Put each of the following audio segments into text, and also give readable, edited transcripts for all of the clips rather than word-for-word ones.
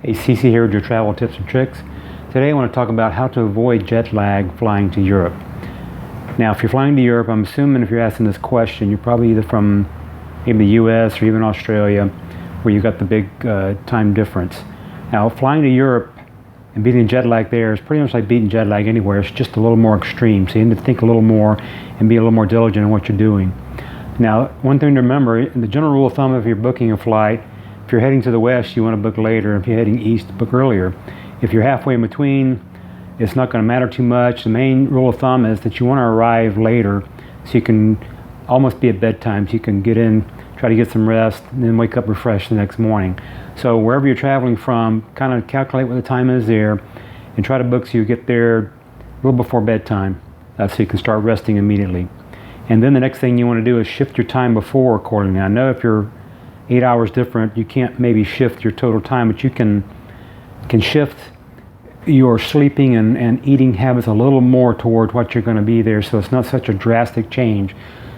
Hey, CC here with your travel tips and tricks. Today I want to talk about how to avoid jet lag flying to Europe. Now, if you're flying to Europe, I'm assuming if you're asking this question, you're probably either from maybe the US or even Australia, where you got the big time difference. Now, flying to Europe and beating jet lag there is pretty much like beating jet lag anywhere. It's just a little more extreme, so you need to think a little more and be a little more diligent in what you're doing. Now, one thing to remember, the general rule of thumb, if you're booking a flight, if you're heading to the west, you want to book later. If you're heading east, book earlier. If you're halfway in between, it's not going to matter too much. The main rule of thumb is that you want to arrive later so you can almost be at bedtime, so you can get in, try to get some rest, and then wake up refreshed the next morning. So wherever you're traveling from, kind of calculate what the time is there and try to book so you get there a little before bedtime so you can start resting immediately. And then the next thing you want to do is shift your time before accordingly. I know if you're 8 hours different, you can't maybe shift your total time, but you can shift your sleeping and eating habits a little more toward what you're going to be there, so it's not such a drastic change.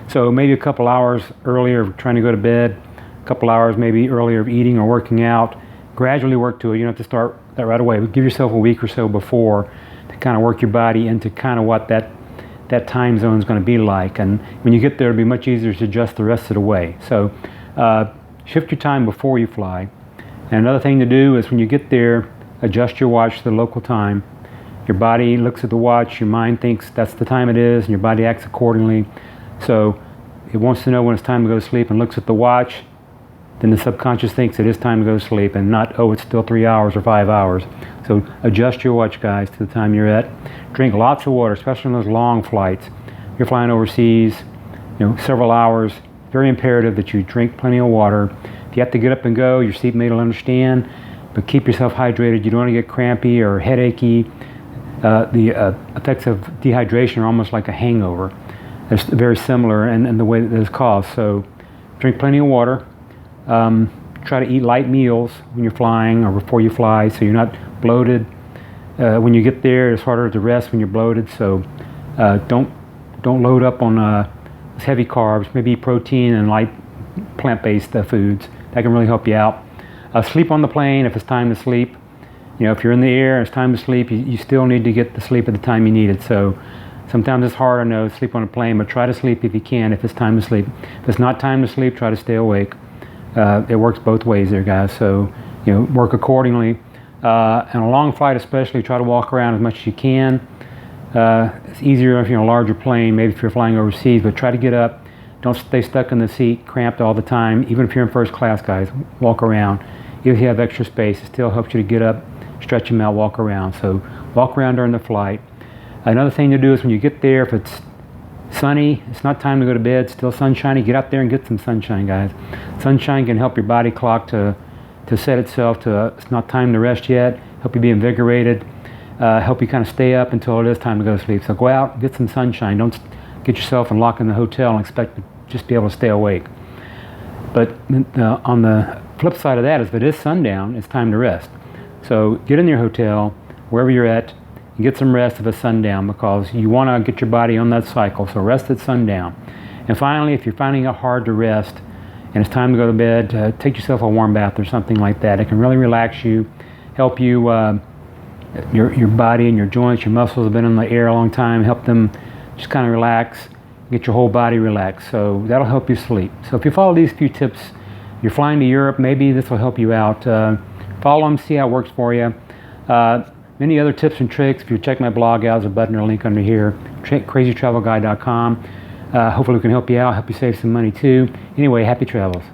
So maybe a couple hours earlier of trying to go to bed, a couple hours maybe earlier of eating or working out. Gradually work to it. You don't have to start that right away, but give yourself a week or so before to kind of work your body into kind of what that time zone is going to be like. And when you get there, it'll be much easier to adjust the rest of the way. So shift your time before you fly. And another thing to do is when you get there, adjust your watch to the local time. Your body looks at the watch, your mind thinks that's the time it is, and your body acts accordingly. So it wants to know when it's time to go to sleep and looks at the watch. Then the subconscious thinks it is time to go to sleep and not, oh, it's still 3 hours or 5 hours. So adjust your watch, guys, to the time you're at. Drink lots of water, especially on those long flights. If you're flying overseas, several hours, very imperative that you drink plenty of water. If you have to get up and go, your seatmate will understand, but keep yourself hydrated. You don't want to get crampy or headachy. The effects of dehydration are almost like a hangover. It's very similar in the way that it's caused. So drink plenty of water. Try to eat light meals when you're flying or before you fly, so you're not bloated. When you get there, it's harder to rest when you're bloated, so don't load up on heavy carbs. Maybe protein and light plant-based foods. That can really help you out. Sleep on the plane if it's time to sleep. If you're in the air and it's time to sleep, you still need to get the sleep at the time you need it. So sometimes it's hard, I know, to sleep on a plane, but try to sleep if you can, if it's time to sleep. If it's not time to sleep, try to stay awake. It works both ways there, guys. So, work accordingly. And a long flight especially, try to walk around as much as you can. It's easier if you're in a larger plane, maybe if you're flying overseas, but try to get up. Don't stay stuck in the seat, cramped all the time. Even if you're in first class, guys, walk around. If you have extra space, it still helps you to get up, stretch them out, walk around. So walk around during the flight. Another thing to do is when you get there, if it's sunny, it's not time to go to bed, still sunshiny, get out there and get some sunshine, guys. Sunshine can help your body clock to set itself to it's not time to rest yet, help you be invigorated, help you kind of stay up until it is time to go to sleep. So go out, get some sunshine. Don't get yourself and lock in the hotel and expect to just be able to stay awake. But on the flip side of that is if it is sundown, it's time to rest. So get in your hotel, wherever you're at, and get some rest if it's sundown, because you want to get your body on that cycle. So rest at sundown. And finally, if you're finding it hard to rest and it's time to go to bed, take yourself a warm bath or something like that. It can really relax you, help you, your body and your joints, your muscles have been in the air a long time, help them just kind of relax, get your whole body relaxed. So that'll help you sleep. So if you follow these few tips, you're flying to Europe, maybe this will help you out. Follow them, see how it works for you. Many other tips and tricks, if you check my blog out, there's a button or a link under here, crazytravelguy.com. Hopefully we can help you out, help you save some money too. Anyway, happy travels.